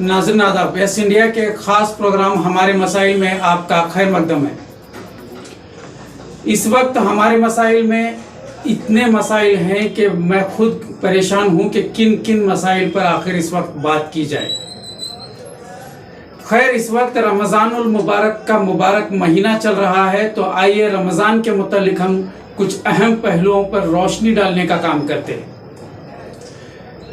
नाज़रीन आदाब, waste India के ख़ास प्रोग्राम हमारे मसाइल में आपका खैर मकदम है। इस वक्त हमारे मसाइल में इतने मसाइल हैं कि मैं खुद परेशान हूं कि किन किन मसाइल पर आखिर इस वक्त बात की जाए। खैर, इस वक्त रमज़ानुल मुबारक का मुबारक महीना चल रहा है, तो आइए रमज़ान के मुतालिक हम कुछ अहम पहलुओं पर रोशनी डालने का काम करते हैं।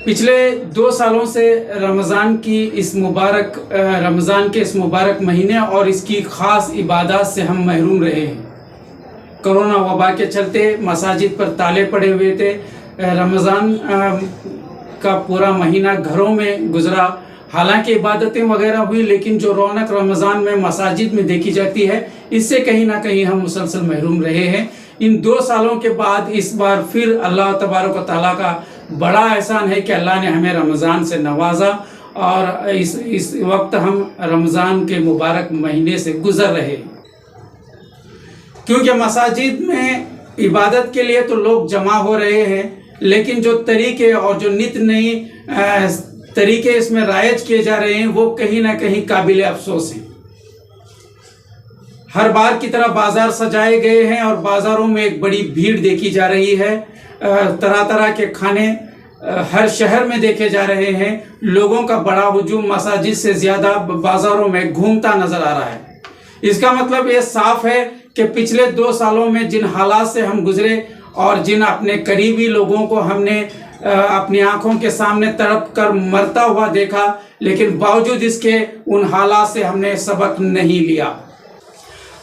पिछले 2 सालों से रमज़ान के इस मुबारक महीने और इसकी ख़ास इबादत से हम महरूम रहे हैं। कोरोना वबा के चलते मसाजिद पर ताले पड़े हुए थे। रमज़ान का पूरा महीना घरों में गुजरा। हालांकि इबादतें वगैरह हुई, लेकिन जो रौनक रमज़ान में मसाजिद में देखी जाती है, इससे कहीं ना कहीं हम मुसलसल महरूम रहे हैं। इन 2 सालों के बाद इस बार फिर अल्लाह तबारक व तआला का बड़ा एहसान है कि अल्लाह ने हमें रमज़ान से नवाजा और इस वक्त हम रमज़ान के मुबारक महीने से गुजर रहे हैं। क्योंकि मसाजिद में इबादत के लिए तो लोग जमा हो रहे हैं, लेकिन जो तरीके और जो नित नई तरीके इसमें राइज किए जा रहे हैं, वो कहीं ना कहीं काबिल अफसोस हैं। हर बार की तरह बाजार सजाए गए हैं और बाजारों में एक बड़ी भीड़ देखी जा रही है। तरह तरह के खाने हर शहर में देखे जा रहे हैं। लोगों का बड़ा हुजूम मसाजिद से ज्यादा बाजारों में घूमता नजर आ रहा है। इसका मतलब ये साफ है कि पिछले 2 सालों में जिन हालात से हम गुजरे और जिन अपने करीबी लोगों को हमने अपनी आंखों के सामने तड़प कर मरता हुआ देखा, लेकिन बावजूद इसके उन हालात से हमने सबक नहीं लिया।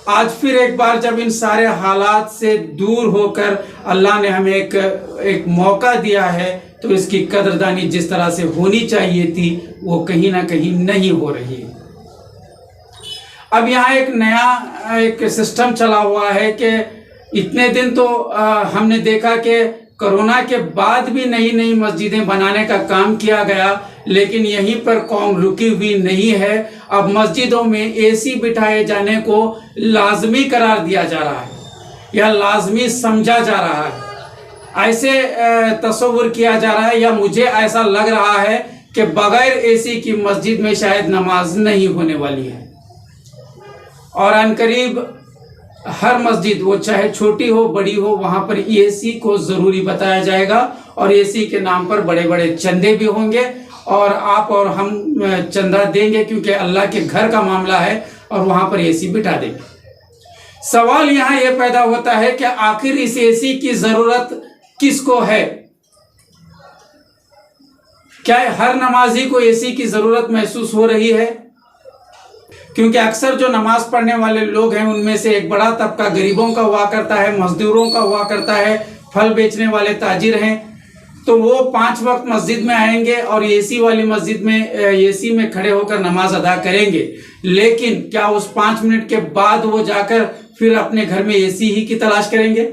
आज फिर एक बार जब इन सारे हालात से दूर होकर अल्लाह ने हमें एक मौका दिया है, तो इसकी कदरदानी जिस तरह से होनी चाहिए थी, वो कहीं ना कहीं नहीं हो रही है। अब यहाँ एक नया सिस्टम चला हुआ है कि इतने दिन तो हमने देखा कि कोरोना के बाद भी नई नई मस्जिदें बनाने का काम किया गया, लेकिन यहीं पर कौम रुकी हुई नहीं है। अब मस्जिदों में एसी बिठाए जाने को लाजमी करार दिया जा रहा है या लाजमी समझा जा रहा है। ऐसे तस्वुर किया जा रहा है, या मुझे ऐसा लग रहा है कि बगैर एसी की मस्जिद में शायद नमाज नहीं होने वाली है। और अनकरीब हर मस्जिद, वो चाहे छोटी हो बड़ी हो, वहां पर एसी को जरूरी बताया जाएगा और एसी के नाम पर बड़े बड़े चंदे भी होंगे और आप और हम चंदा देंगे, क्योंकि अल्लाह के घर का मामला है और वहां पर एसी बिठा देंगे। सवाल यहाँ यह पैदा होता है कि आखिर इस एसी की जरूरत किसको है? क्या हर नमाजी को एसी की जरूरत महसूस हो रही है? क्योंकि अक्सर जो नमाज पढ़ने वाले लोग हैं, उनमें से एक बड़ा तबका गरीबों का हुआ करता है, मजदूरों का हुआ करता है, फल बेचने वाले ताजिर हैं। तो वो 5 वक्त मस्जिद में आएंगे और एसी वाली मस्जिद में एसी में खड़े होकर नमाज अदा करेंगे, लेकिन क्या उस 5 मिनट के बाद वो जाकर फिर अपने घर में एसी ही की तलाश करेंगे?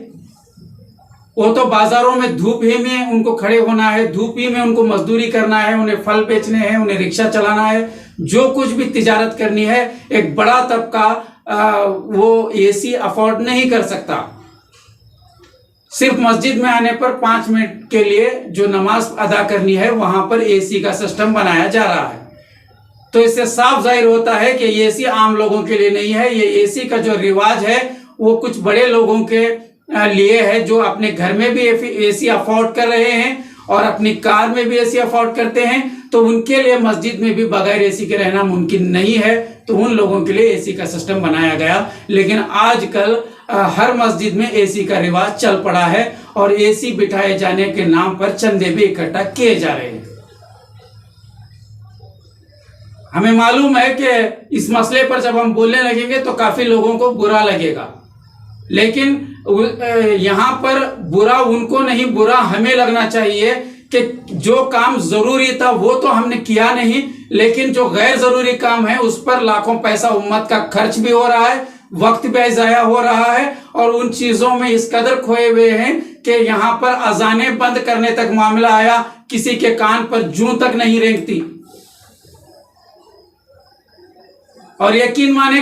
वो तो बाजारों में धूप ही में उनको खड़े होना है, धूप ही में उनको मजदूरी करना है, उन्हें फल बेचने हैं, उन्हें रिक्शा चलाना है, जो कुछ भी तिजारत करनी है। एक बड़ा तबका वो एसी अफोर्ड नहीं कर सकता। सिर्फ मस्जिद में आने पर 5 मिनट के लिए जो नमाज अदा करनी है, वहां पर एसी का सिस्टम बनाया जा रहा है। तो इससे साफ जाहिर होता है कि ये एसी आम लोगों के लिए नहीं है। ये एसी का जो रिवाज है, वो कुछ बड़े लोगों के लिए है, जो अपने घर में भी एसी अफोर्ड कर रहे हैं और अपनी कार में भी एसी अफोर्ड करते हैं। तो उनके लिए मस्जिद में भी बगैर एसी के रहना मुमकिन नहीं है, तो उन लोगों के लिए एसी का सिस्टम बनाया गया। लेकिन आजकल हर मस्जिद में एसी का रिवाज चल पड़ा है और एसी बिठाए जाने के नाम पर चंदे भी इकट्ठा किए जा रहे हैं। हमें मालूम है कि इस मसले पर जब हम बोलने लगेंगे तो काफी लोगों को बुरा लगेगा, लेकिन यहाँ पर बुरा उनको नहीं, बुरा हमें लगना चाहिए कि जो काम जरूरी था वो तो हमने किया नहीं, लेकिन जो गैर जरूरी काम है उस पर लाखों पैसा उम्मत का खर्च भी हो रहा है, वक्त भी ज़ाया हो रहा है और उन चीजों में इस कदर खोए हुए हैं कि यहाँ पर अजाने बंद करने तक मामला आया, किसी के कान पर जूं तक नहीं रेंगती। और यकीन माने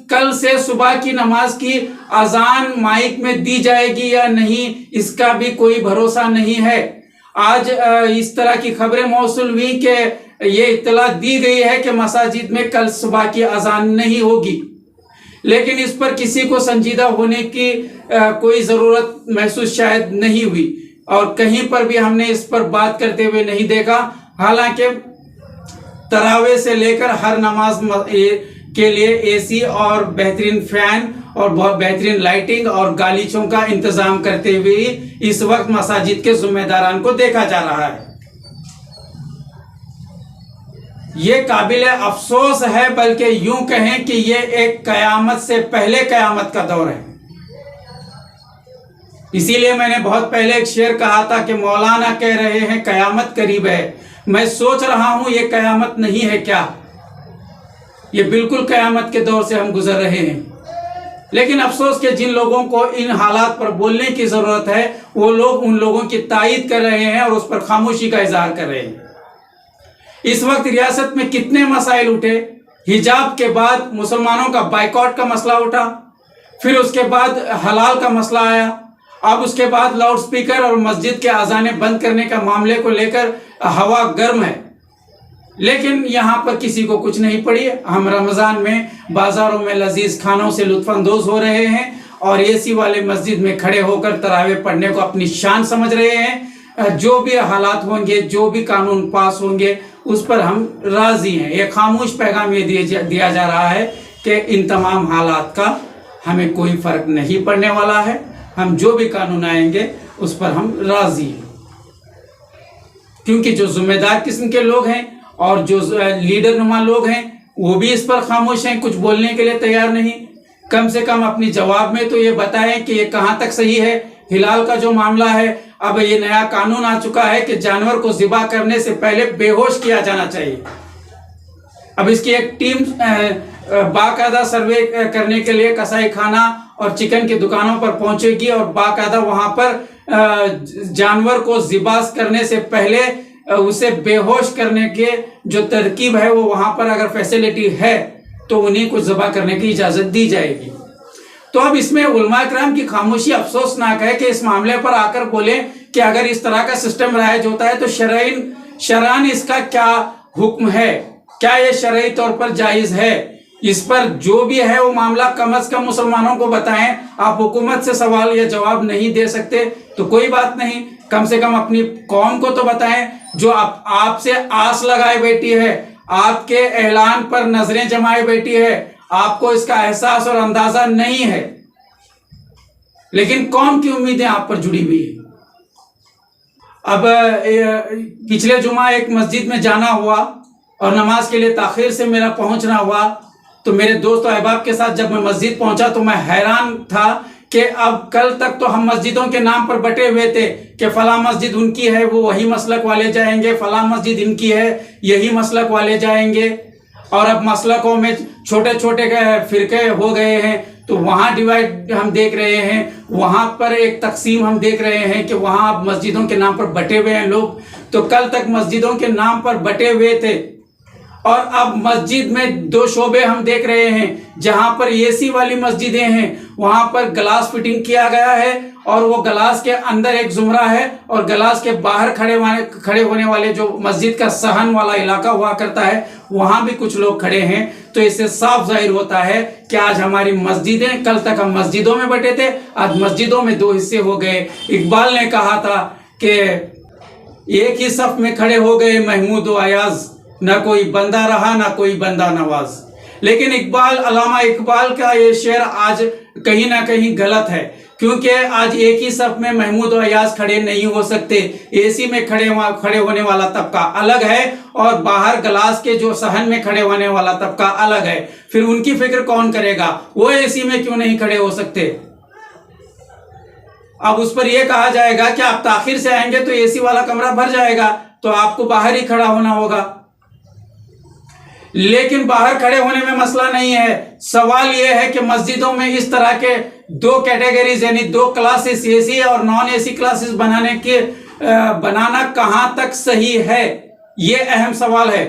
कल से सुबह की नमाज की अजान माइक में दी जाएगी या नहीं, इसका भी कोई भरोसा नहीं है। आज इस तरह की खबरें मौसूल हुई कि ये इत्तला दी गई है कि मसाजिद में कल सुबह की अजान नहीं होगी, लेकिन इस पर किसी को संजीदा होने की कोई ज़रूरत महसूस शायद नहीं हुई और कहीं पर भी हमने इस पर बात करते हुए नहीं देखा। हालांकि तरावे से लेकर हर नमाज के लिए एसी और बेहतरीन फैन और बहुत बेहतरीन लाइटिंग और गालीचों का इंतजाम करते हुए इस वक्त मसाजिद के जिम्मेदारान को देखा जा रहा है। ये काबिल अफसोस है, बल्कि यूं कहें कि ये एक कयामत से पहले कयामत का दौर है। इसीलिए मैंने बहुत पहले एक शेर कहा था कि मौलाना कह रहे हैं कयामत करीब है। मैं सोच रहा हूं ये कयामत नहीं है क्या, ये बिल्कुल कयामत के दौर से हम गुजर रहे हैं। लेकिन अफसोस कि जिन लोगों को इन हालात पर बोलने की जरूरत है वो लोग उन लोगों की तायीद कर रहे हैं और उस पर खामोशी का इजहार कर रहे हैं। इस वक्त रियासत में कितने मसाइल उठे। हिजाब के बाद मुसलमानों का बाइकआउट का मसला उठा, फिर उसके बाद हलाल का मसला आया, अब उसके बाद लाउड स्पीकर और मस्जिद के अजाने बंद करने का मामले को लेकर हवा गर्म है। लेकिन यहाँ पर किसी को कुछ नहीं पड़ी। हम रमज़ान में बाज़ारों में लजीज खानों से लुत्फ़अंदोज़ हो रहे हैं और एसी वाले मस्जिद में खड़े होकर तरावे पढ़ने को अपनी शान समझ रहे हैं। जो भी हालात होंगे, जो भी कानून पास होंगे, उस पर हम राज़ी हैं। एक खामोश पैगाम ये दिया जा रहा है कि इन तमाम हालात का हमें कोई फ़र्क नहीं पड़ने वाला है। हम जो भी कानून आएंगे उस पर हम राज़ी हैं, क्योंकि जो जिम्मेदार किस्म के लोग हैं और जो लीडर नुमा लोग हैं वो भी इस पर खामोश हैं, कुछ बोलने के लिए तैयार नहीं। कम से कम अपनी जवाब में तो ये बताएं कि ये कहाँ तक सही है। हिलाल का जो मामला है, अब ये नया कानून आ चुका है कि जानवर को ज़िबा करने से पहले बेहोश किया जाना चाहिए। अब इसकी एक टीम बाकायदा सर्वे करने के लिए कसाई खाना और चिकन की दुकानों पर पहुंचेगी और बाकायदा वहां पर जानवर को ज़िबा करने से पहले उसे बेहोश करने के जो तरकीब है वो वहां पर अगर फैसिलिटी है तो उन्हीं को ज़िबा करने की इजाज़त दी जाएगी। तो अब इसमें उलमा किराम की खामोशी अफसोसनाक है कि इस मामले पर आकर बोले कि अगर इस तरह का सिस्टम राइज होता है तो शरअन इसका क्या हुक्म है, क्या ये शरई तौर पर जायज़ है। इस पर जो भी है वो मामला कम अज कम मुसलमानों को बताएं। आप हुकूमत से सवाल या जवाब नहीं दे सकते तो कोई बात नहीं, कम से कम अपनी कौम को तो बताएं जो आपसे आस लगाए बैठी है, आपके ऐलान पर नजरें जमाए बैठी है। आपको इसका एहसास और अंदाजा नहीं है, लेकिन कौम की उम्मीदें आप पर जुड़ी हुई है। अब पिछले जुमा एक मस्जिद में जाना हुआ और नमाज के लिए ताखिर से मेरा पहुंचना हुआ, तो मेरे दोस्त और अहबाब के साथ जब मैं मस्जिद पहुंचा तो मैं हैरान था कि अब कल तक तो हम मस्जिदों के नाम पर बटे हुए थे कि फला मस्जिद उनकी है वो वही मसलक वाले जाएंगे, फला मस्जिद इनकी है यही मसलक वाले जाएंगे। और अब मसलकों में छोटे छोटे फिरके हो गए हैं, तो वहाँ डिवाइड हम देख रहे हैं, वहाँ पर एक तकसीम हम देख रहे हैं कि वहाँ अब मस्जिदों के नाम पर बटे हुए हैं लोग। तो कल तक मस्जिदों के नाम पर बटे हुए थे और अब मस्जिद में दो शोबे हम देख रहे हैं। जहां पर एसी वाली मस्जिदें हैं वहां पर ग्लास फिटिंग किया गया है और वो ग्लास के अंदर एक जुमरा है और ग्लास के बाहर खड़े होने वाले जो मस्जिद का सहन वाला इलाका हुआ करता है वहां भी कुछ लोग खड़े हैं। तो इससे साफ जाहिर होता है कि आज हमारी मस्जिदें, कल तक हम मस्जिदों में बटे थे, आज मस्जिदों में दो हिस्से हो गए। इकबाल ने कहा था कि एक ही सफ में खड़े हो गए महमूद व अयाज, ना कोई बंदा रहा ना कोई बंदा नवाज। लेकिन अल्लामा इकबाल का ये शेर आज कहीं ना कहीं गलत है, क्योंकि आज एक ही सफ में महमूद और अयाज खड़े नहीं हो सकते। एसी में खड़े होने वाला तबका अलग है और बाहर ग्लास के जो सहन में खड़े होने वाला तबका अलग है। फिर उनकी फिक्र कौन करेगा, वो एसी में क्यों नहीं खड़े हो सकते। अब उस पर यह कहा जाएगा कि आप ताखिर से आएंगे तो एसी वाला कमरा भर जाएगा, तो आपको बाहर ही खड़ा होना होगा। लेकिन बाहर खड़े होने में मसला नहीं है। सवाल यह है कि मस्जिदों में इस तरह के दो कैटेगरीज यानी दो क्लासेस, एसी और नॉन एसी क्लासेस बनाना कहां तक सही है, यह अहम सवाल है।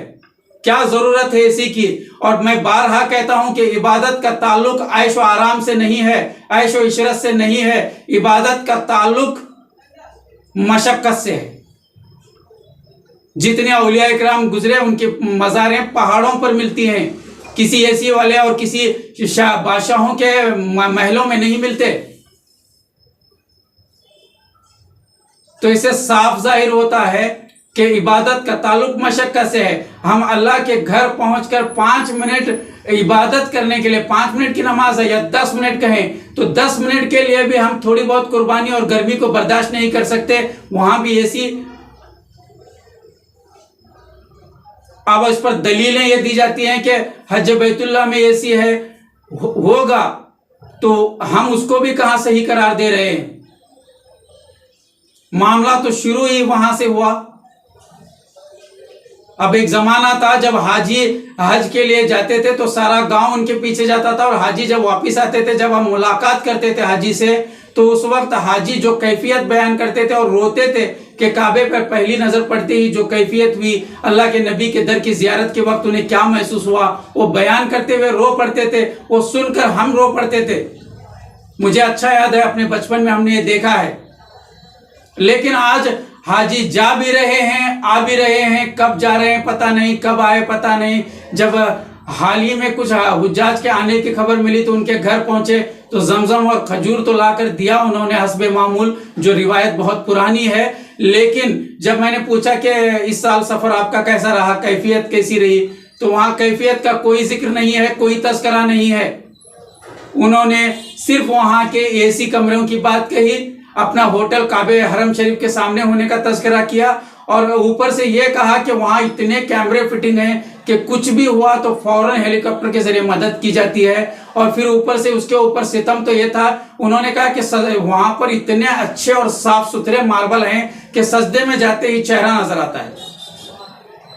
क्या जरूरत है एसी की। और मैं बारहा कहता हूं कि इबादत का ताल्लुक ऐश व आराम से नहीं है, ऐश व इशरत से नहीं है। इबादत का ताल्लुक मशक्कत से है। जितने औलिया इकराम गुजरे उनके मज़ारें पहाड़ों पर मिलती हैं, किसी एसी वाले और किसी बादशाहों के महलों में नहीं मिलते। तो इससे साफ जाहिर होता है कि इबादत का ताल्लुक मशक्कत से है। हम अल्लाह के घर पहुंचकर 5 मिनट इबादत करने के लिए, 5 मिनट की नमाज है या 10 मिनट कहें, तो 10 मिनट के लिए भी हम थोड़ी बहुत कुर्बानी और गर्मी को बर्दाश्त नहीं कर सकते। वहां भी एसी। अब इस पर दलीलें ये दी जाती हैं कि हज बैतुल्लाह में एसी है, होगा, तो हम उसको भी कहां सही करार दे रहे हैं। मामला तो शुरू ही वहां से हुआ। अब एक जमाना था जब हाजी हज के लिए जाते थे तो सारा गांव उनके पीछे जाता था, और हाजी जब वापस आते थे, जब हम मुलाकात करते थे हाजी से, तो उस वक्त हाजी जो कैफियत बयान करते थे और रोते थे कि काबे पर पहली नजर पड़ते ही जो कैफियत हुई, अल्लाह के नबी के दर की जियारत के वक्त उन्हें क्या महसूस हुआ, वो बयान करते हुए रो पड़ते थे। वो सुनकर हम रो पड़ते थे। मुझे अच्छा याद है, अपने बचपन में हमने ये देखा है। लेकिन आज हाजी जा भी रहे हैं, आ भी रहे हैं, कब जा रहे हैं पता नहीं, कब आए पता नहीं। जब हाल ही में कुछ हुज्जाज के आने की खबर मिली तो उनके घर पहुंचे तो जमजम और खजूर तो लाकर दिया उन्होंने हस्बे मामूल, जो रिवायत बहुत पुरानी है। लेकिन जब मैंने पूछा कि इस साल सफर आपका कैसा रहा, कैफियत कैसी रही, तो वहां कैफियत का कोई जिक्र नहीं है, कोई तस्करा नहीं है। उन्होंने सिर्फ वहां के एसी कमरों की बात कही, अपना होटल काबे हरम शरीफ के सामने होने का तस्करा किया, और ऊपर से यह कहा कि वहां इतने कैमरे फिटिंग हैं कि कुछ भी हुआ तो फौरन हेलीकॉप्टर के जरिए मदद की जाती है। और फिर ऊपर से उसके ऊपर सितम तो यह था, उन्होंने कहा कि वहां पर इतने अच्छे और साफ सुथरे मार्बल हैं कि सजदे में जाते ही चेहरा नजर आता है।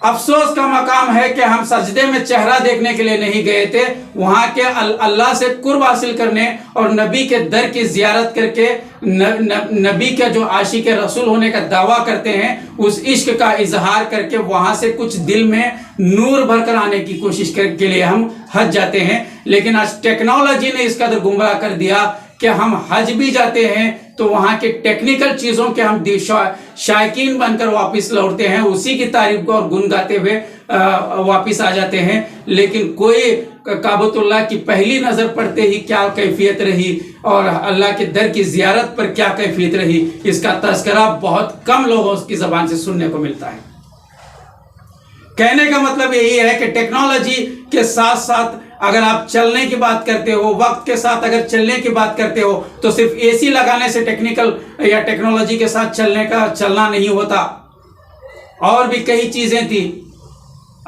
अफसोस का मकाम है कि हम सजदे में चेहरा देखने के लिए नहीं गए थे, वहां के अल्लाह से कुर्ब हासिल करने और नबी के दर की जियारत करके नबी के जो आशिक रसूल होने का दावा करते हैं, उस इश्क का इजहार करके वहां से कुछ दिल में नूर भरकर आने की कोशिश के लिए हम हज जाते हैं। लेकिन आज टेक्नोलॉजी ने इस कदर गुमराह कर दिया कि हम हज भी जाते हैं तो वहां के टेक्निकल चीजों के हम शायकीन बनकर वापस लौटते हैं, उसी की तारीफ को और गुन गाते हुए वापस आ जाते हैं। लेकिन कोई काबतुल्लाह की पहली नजर पड़ते ही क्या कैफियत रही और अल्लाह के दर की जियारत पर क्या कैफियत रही, इसका तस्करा बहुत कम लोगों की जबान से सुनने को मिलता है। कहने का मतलब यही है कि टेक्नोलॉजी के साथ साथ अगर आप चलने की बात करते हो, वक्त के साथ अगर चलने की बात करते हो, तो सिर्फ एसी लगाने से टेक्निकल या टेक्नोलॉजी के साथ चलना नहीं होता। और भी कई चीजें थी।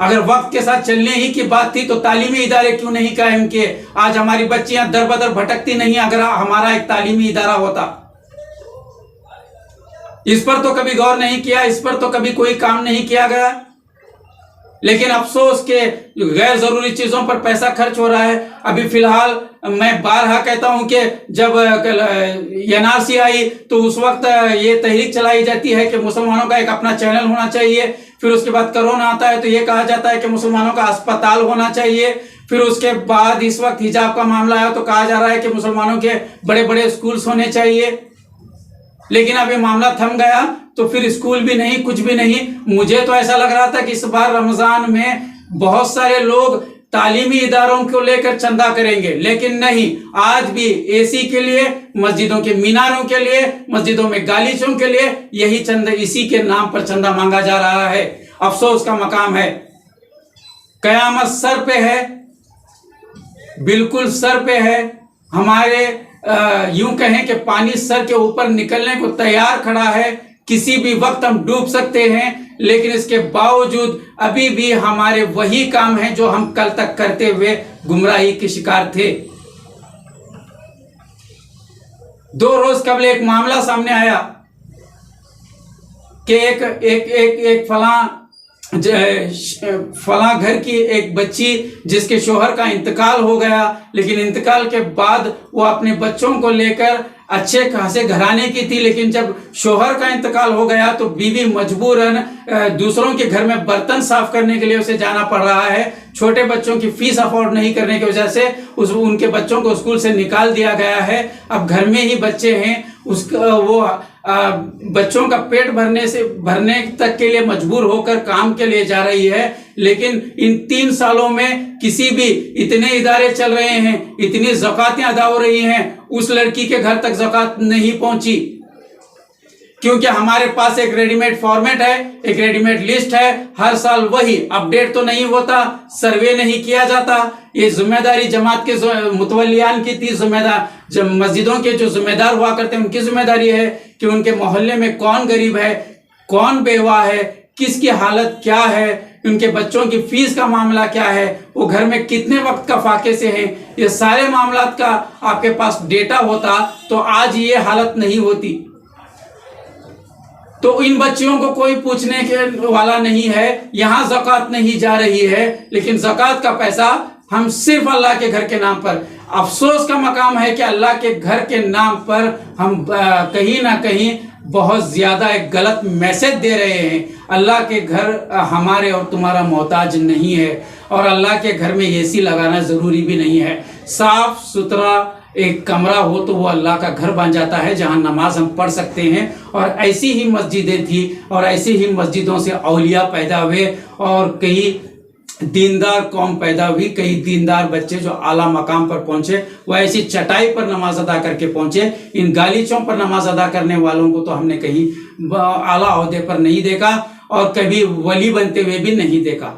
अगर वक्त के साथ चलने ही की बात थी तो तालीमी इदारे क्यों नहीं कायम किए? आज हमारी बच्चियां दर बदर भटकती नहीं अगर हमारा एक तालीमी इदारा होता। इस पर तो कभी गौर नहीं किया, इस पर तो कभी कोई काम नहीं किया गया। लेकिन अफसोस के गैर जरूरी चीजों पर पैसा खर्च हो रहा है। अभी फिलहाल मैं बारहा कहता हूं कि जब एनआरसी आई तो उस वक्त ये तहरीक चलाई जाती है कि मुसलमानों का एक अपना चैनल होना चाहिए। फिर उसके बाद कोरोना आता है तो ये कहा जाता है कि मुसलमानों का अस्पताल होना चाहिए। फिर उसके बाद इस वक्त हिजाब का मामला आया तो कहा जा रहा है कि मुसलमानों के बड़े बड़े स्कूल्स होने चाहिए। लेकिन अब ये मामला थम गया तो फिर स्कूल भी नहीं, कुछ भी नहीं। मुझे तो ऐसा लग रहा था कि इस बार रमजान में बहुत सारे लोग तालीमी इदारों को लेकर चंदा करेंगे, लेकिन नहीं। आज भी एसी के लिए, मस्जिदों के मीनारों के लिए, मस्जिदों में गालीचों के लिए यही चंदा, इसी के नाम पर चंदा मांगा जा रहा है। अफसोस का मकाम है। कयामत सर पे है, बिल्कुल सर पे है। हमारे यूं कहें कि पानी सर के ऊपर निकलने को तैयार खड़ा है, किसी भी वक्त हम डूब सकते हैं। लेकिन इसके बावजूद अभी भी हमारे वही काम हैं जो हम कल तक करते हुए गुमराही के शिकार थे। 2 रोज कबल एक मामला सामने आया कि एक फलां घर की एक बच्ची जिसके शोहर का इंतकाल हो गया, लेकिन इंतकाल के बाद वो अपने बच्चों को लेकर अच्छे खासे घराने की थी, लेकिन जब शोहर का इंतकाल हो गया तो बीवी मजबूरन दूसरों के घर में बर्तन साफ करने के लिए उसे जाना पड़ रहा है। छोटे बच्चों की फीस अफोर्ड नहीं करने की वजह से उनके बच्चों को स्कूल से निकाल दिया गया है। अब घर में ही बच्चे हैं, वो बच्चों का पेट भरने तक के लिए मजबूर होकर काम के लिए जा रही है, लेकिन इन 3 सालों में किसी भी इतने इदारे चल रहे हैं, इतनी ज़कातें अदा हो रही हैं, उस लड़की के घर तक ज़कात नहीं पहुंची, क्योंकि हमारे पास एक रेडीमेड फॉर्मेट है, एक रेडीमेड लिस्ट है। हर साल वही अपडेट तो नहीं होता, सर्वे नहीं किया जाता। ये जिम्मेदारी जमात के मुतवल्लियान की थी, जिम्मेदार मस्जिदों के जो जिम्मेदार हुआ करते हैं उनकी जिम्मेदारी है कि उनके मोहल्ले में कौन गरीब है, कौन बेवा है, किसकी हालत क्या है, उनके बच्चों की फीस का मामला क्या है, वो घर में कितने वक्त का फाके से हैं, ये सारे मामलात का आपके पास डेटा होता तो आज ये हालत नहीं होती। तो इन बच्चियों को कोई पूछने के वाला नहीं है, यहाँ ज़कात नहीं जा रही है, लेकिन ज़कात का पैसा हम सिर्फ अल्लाह के घर के नाम पर, अफसोस का मकाम है कि अल्लाह के घर के नाम पर हम कहीं ना कहीं बहुत ज्यादा एक गलत मैसेज दे रहे हैं। अल्लाह के घर हमारे और तुम्हारा मोहताज नहीं है, और अल्लाह के घर में एसी लगाना जरूरी भी नहीं है। साफ सुथरा एक कमरा हो तो वो अल्लाह का घर बन जाता है, जहां नमाज हम पढ़ सकते हैं। और ऐसी ही मस्जिदें थी और ऐसी ही मस्जिदों से औलिया पैदा हुए और कई दीनदार कौम पैदा हुई, कई दीनदार बच्चे जो आला मकाम पर पहुंचे, वो ऐसी चटाई पर नमाज अदा करके पहुंचे। इन गालीचों पर नमाज अदा करने वालों को तो हमने कहीं आला ओहदे पर नहीं देखा और कभी वली बनते हुए भी नहीं देखा।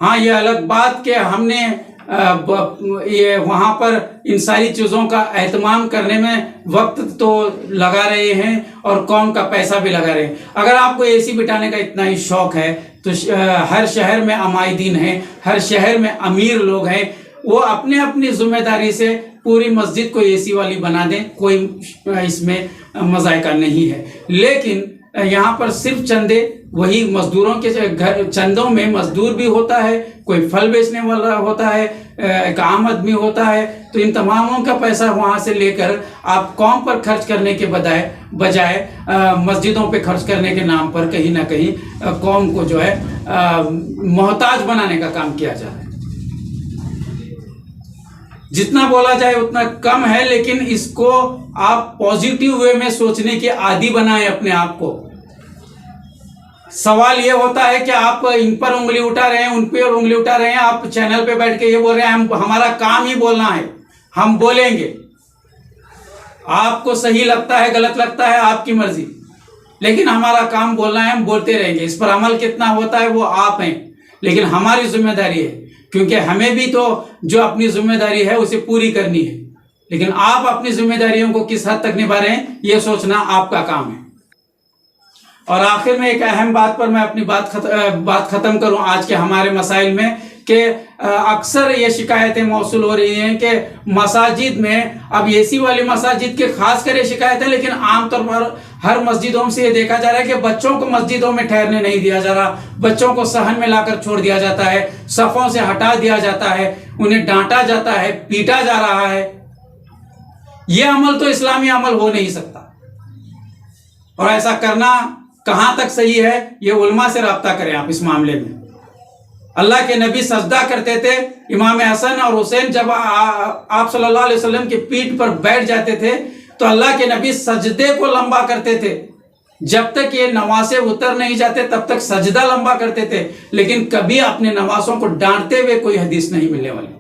हाँ, ये अलग बात कि हमने ये वहाँ पर इन सारी चीज़ों का एहतमाम करने में वक्त तो लगा रहे हैं और कौम का पैसा भी लगा रहे हैं। अगर आपको एसी बिठाने का इतना ही शौक है तो हर शहर में अमायदीन हैं, हर शहर में अमीर लोग हैं, वो अपने अपनी जिम्मेदारी से पूरी मस्जिद को एसी वाली बना दें, कोई इसमें मजायका नहीं है। लेकिन यहाँ पर सिर्फ चंदे, वही मजदूरों के घर चंदों में मजदूर भी होता है, कोई फल बेचने वाला होता है, एक आम आदमी होता है। तो इन तमामों का पैसा वहाँ से लेकर आप कौम पर खर्च करने के बजाय मस्जिदों पे खर्च करने के नाम पर कहीं ना कहीं कौम को जो है मोहताज बनाने का काम किया जा रहा है। जितना बोला जाए उतना कम है, लेकिन इसको आप पॉजिटिव वे में सोचने की आदी बनाएं अपने आप को। सवाल ये होता है कि आप इन पर उंगली उठा रहे हैं, उन पर उंगली उठा रहे हैं, आप चैनल पे बैठ के ये बोल रहे हैं हमारा काम ही बोलना है, हम बोलेंगे। आपको सही लगता है, गलत लगता है, आपकी मर्जी, लेकिन हमारा काम बोलना है, हम बोलते रहेंगे। इस पर अमल कितना होता है वो आप हैं, लेकिन हमारी जिम्मेदारी है, क्योंकि हमें भी तो जो अपनी जिम्मेदारी है उसे पूरी करनी है। लेकिन आप अपनी जिम्मेदारियों को किस हद तक निभा रहे हैं ये सोचना आपका काम है। और आखिर में एक अहम बात पर मैं अपनी बात खत्म करूं आज के हमारे मसाइल में कि अक्सर ये शिकायतें मौसूल हो रही हैं कि मसाजिद में, अब एसी वाली मसाजिद के खास कर ये शिकायत है, लेकिन आमतौर पर हर मस्जिदों से ये देखा जा रहा है कि बच्चों को मस्जिदों में ठहरने नहीं दिया जा रहा, बच्चों को सहन में लाकर छोड़ दिया जाता है, सफ़ों से हटा दिया जाता है, उन्हें डांटा जाता है, पीटा जा रहा है। ये अमल तो इस्लामी अमल हो नहीं सकता, और ऐसा करना कहां तक सही है ये उलमा से राब्ता करें आप इस मामले में। अल्लाह के नबी सजदा करते थे, इमाम हसन और हुसैन जब आप सल्लल्लाहु अलैहि वसल्लम की पीठ पर बैठ जाते थे तो अल्लाह के नबी सजदे को लंबा करते थे। जब तक ये नवासे उतर नहीं जाते तब तक सजदा लंबा करते थे, लेकिन कभी अपने नवासों को डांटते हुए कोई हदीस नहीं मिलने वाली।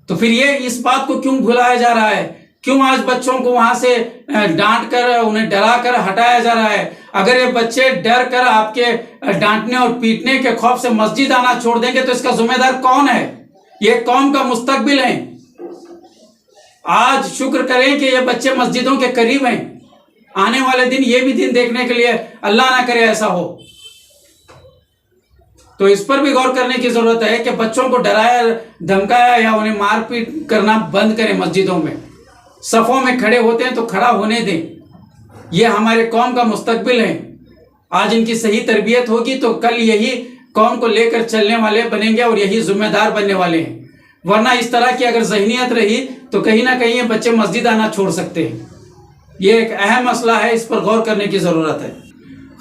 तो फिर ये इस बात को क्यों भुलाया जा रहा है? क्यों आज बच्चों को वहां से डांट कर, उन्हें डरा कर हटाया जा रहा है? अगर ये बच्चे डर कर आपके डांटने और पीटने के खौफ से मस्जिद आना छोड़ देंगे तो इसका जिम्मेदार कौन है? ये कौम का मुस्तकबिल है। आज शुक्र करें कि ये बच्चे मस्जिदों के करीब हैं। आने वाले दिन ये भी दिन देखने के लिए अल्लाह ना करे ऐसा हो, तो इस पर भी गौर करने की जरूरत है कि बच्चों को डराया, धमकाया या उन्हें मारपीट करना बंद करें। मस्जिदों में सफ़ों में खड़े होते हैं तो खड़ा होने दें। ये हमारे कौम का मुस्तकबिल है। आज इनकी सही तरबियत होगी तो कल यही कौम को लेकर चलने वाले बनेंगे और यही जिम्मेदार बनने वाले हैं। वरना इस तरह की अगर जहनीत रही तो कहीं ना कहीं ये बच्चे मस्जिद आना छोड़ सकते हैं। ये एक अहम मसला है, इस पर गौर करने की ज़रूरत है।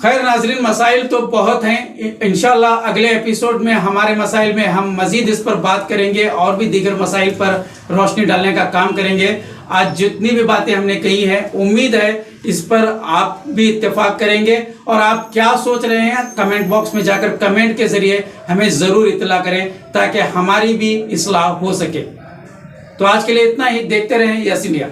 खैर नाजरीन, मसाइल तो बहुत हैं। इंशाल्लाह अगले एपिसोड में हमारे मसाइल में हम मजीद इस पर बात करेंगे और भी दीगर मसाइल पर रोशनी डालने का काम करेंगे। आज जितनी भी बातें हमने कही हैं, उम्मीद है इस पर आप भी इत्तेफाक करेंगे। और आप क्या सोच रहे हैं, कमेंट बॉक्स में जाकर कमेंट के जरिए हमें ज़रूर इत्तला करें ताकि हमारी भी इस्लाह हो सके। तो आज के लिए इतना ही। देखते रहें यस इंडिया।